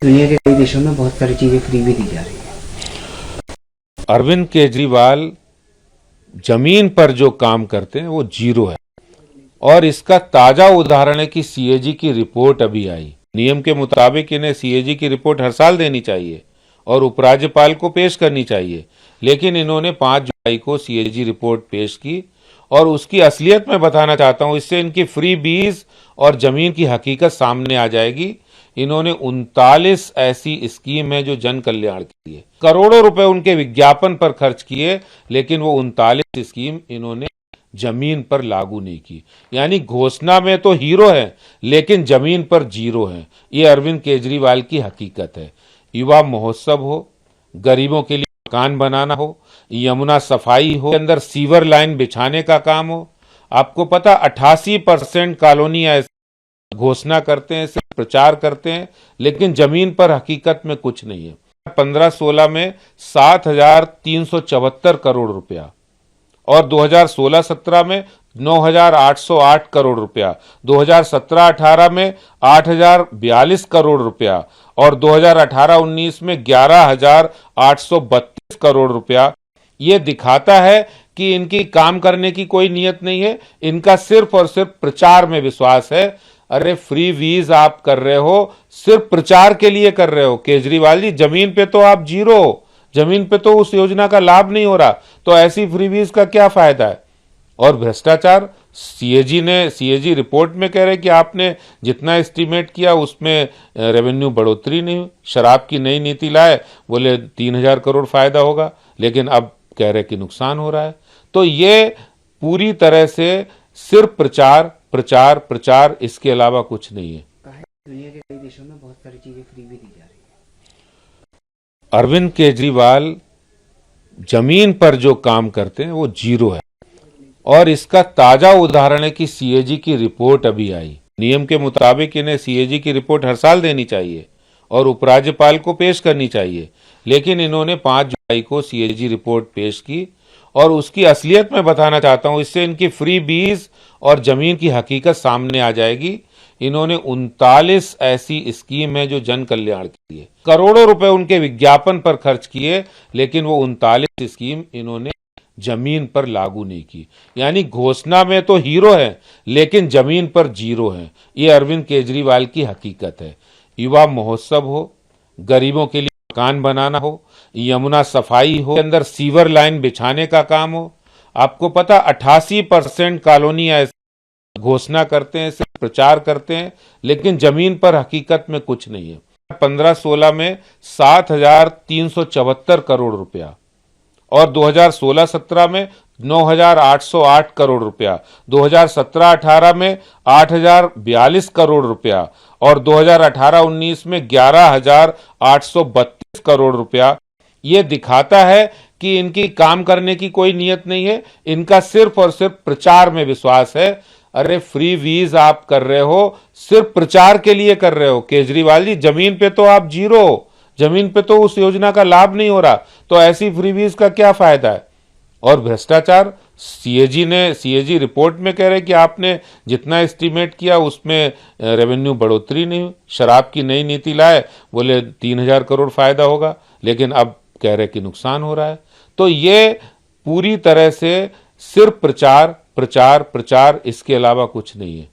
दुनिया के कई देशों में बहुत सारी चीजें फ्री भी दी जा रही है। अरविंद केजरीवाल जमीन पर जो काम करते हैं वो जीरो है। और इसका ताजा उदाहरण है कि सीएजी की रिपोर्ट अभी आई। नियम के मुताबिक इन्हें सीएजी की रिपोर्ट हर साल देनी चाहिए और उपराज्यपाल को पेश करनी चाहिए, लेकिन इन्होंने 5 जुलाई को सीएजी रिपोर्ट पेश की। और उसकी असलियत मैं बताना चाहता हूं, इससे इनकी फ्री बीज और जमीन की हकीकत सामने आ जाएगी। इन्होंने 39 ऐसी स्कीम है जो जन कल्याण के लिए करोड़ों रुपए उनके विज्ञापन पर खर्च किए, लेकिन वो 39 स्कीम इन्होंने जमीन पर लागू नहीं की। यानी घोषणा में तो हीरो है लेकिन जमीन पर जीरो है। ये अरविंद केजरीवाल की हकीकत है। युवा महोत्सव हो, गरीबों के लिए मकान बनाना हो, यमुना सफाई हो, अंदर सीवर लाइन बिछाने का काम हो। आपको पता 88% कॉलोनियां घोषणा करते हैं, सिर्फ प्रचार करते हैं, लेकिन जमीन पर हकीकत में कुछ नहीं है। 15-16 में 7,374 करोड़ रुपया और 2016-17 में 9,808 करोड़ रुपया, 2017-18 में 8,042 करोड़ रुपया और 2018-19 में 11,832 करोड़ रुपया। ये दिखाता है कि इनकी काम करने की कोई नीयत नहीं है, इनका सिर्फ और सिर्फ प्रचार में विश्वास है। अरे फ्री वीज आप कर रहे हो, सिर्फ प्रचार के लिए कर रहे हो। केजरीवाल जी, जमीन पे तो आप जीरो हो, जमीन पे तो उस योजना का लाभ नहीं हो रहा, तो ऐसी फ्रीबीज का क्या फायदा है। और भ्रष्टाचार, सीएजी रिपोर्ट में कह रहे कि आपने जितना एस्टीमेट किया उसमें रेवेन्यू बढ़ोतरी नहीं हुई। शराब की नई नीति लाए, बोले 3,000 करोड़ फायदा होगा, लेकिन अब कह रहे कि नुकसान हो रहा है। तो ये पूरी तरह से सिर्फ प्रचार प्रचार प्रचार, इसके अलावा कुछ नहीं है। दुनिया के कई देशों में बहुत सारी चीजें फ्री भी दी जा रही है। अरविंद केजरीवाल जमीन पर जो काम करते हैं वो जीरो है। और इसका ताजा उदाहरण है कि सीएजी की रिपोर्ट अभी आई। नियम के मुताबिक इन्हें सीएजी की रिपोर्ट हर साल देनी चाहिए और उपराज्यपाल को पेश करनी चाहिए, लेकिन इन्होंने 5 जुलाई को सीएजी रिपोर्ट पेश की। और उसकी असलियत मैं बताना चाहता हूं, इससे इनकी फ्री बीज और जमीन की हकीकत सामने आ जाएगी। इन्होंने 39 ऐसी स्कीम है जो जन कल्याण के लिए करोड़ों रुपए उनके विज्ञापन पर खर्च किए, लेकिन वो 39 स्कीम इन्होंने जमीन पर लागू नहीं की। यानी घोषणा में तो हीरो है लेकिन जमीन पर जीरो है। ये अरविंद केजरीवाल की हकीकत है। युवा महोत्सव हो, गरीबों के लिए मकान बनाना हो, यमुना सफाई हो, अंदर सीवर लाइन बिछाने का काम हो। आपको पता 88% कॉलोनियां घोषणा करते हैं, सिर्फ प्रचार करते हैं, लेकिन जमीन पर हकीकत में कुछ नहीं है। 15-16 में 7,374 करोड़ रुपया और 2016-17 में 9,808 करोड़ रुपया, 2017-18 में 8,042 करोड़ रुपया और 2018-19 में 11,832 करोड़ रुपया। ये दिखाता है कि इनकी काम करने की कोई नीयत नहीं है, इनका सिर्फ और सिर्फ प्रचार में विश्वास है। अरे फ्री वीज आप कर रहे हो, सिर्फ प्रचार के लिए कर रहे हो। केजरीवाल जी, जमीन पे तो आप जीरो हो, जमीन पे तो उस योजना का लाभ नहीं हो रहा, तो ऐसी फ्रीबीज का क्या फायदा है। और भ्रष्टाचार, सीएजी रिपोर्ट में कह रहे कि आपने जितना एस्टीमेट किया उसमें रेवेन्यू बढ़ोतरी नहीं हुई। शराब की नई नीति लाए, बोले 3,000 करोड़ फायदा होगा, लेकिन अब कह रहे कि नुकसान हो रहा है। तो ये पूरी तरह से सिर्फ प्रचार प्रचार प्रचार, इसके अलावा कुछ नहीं है।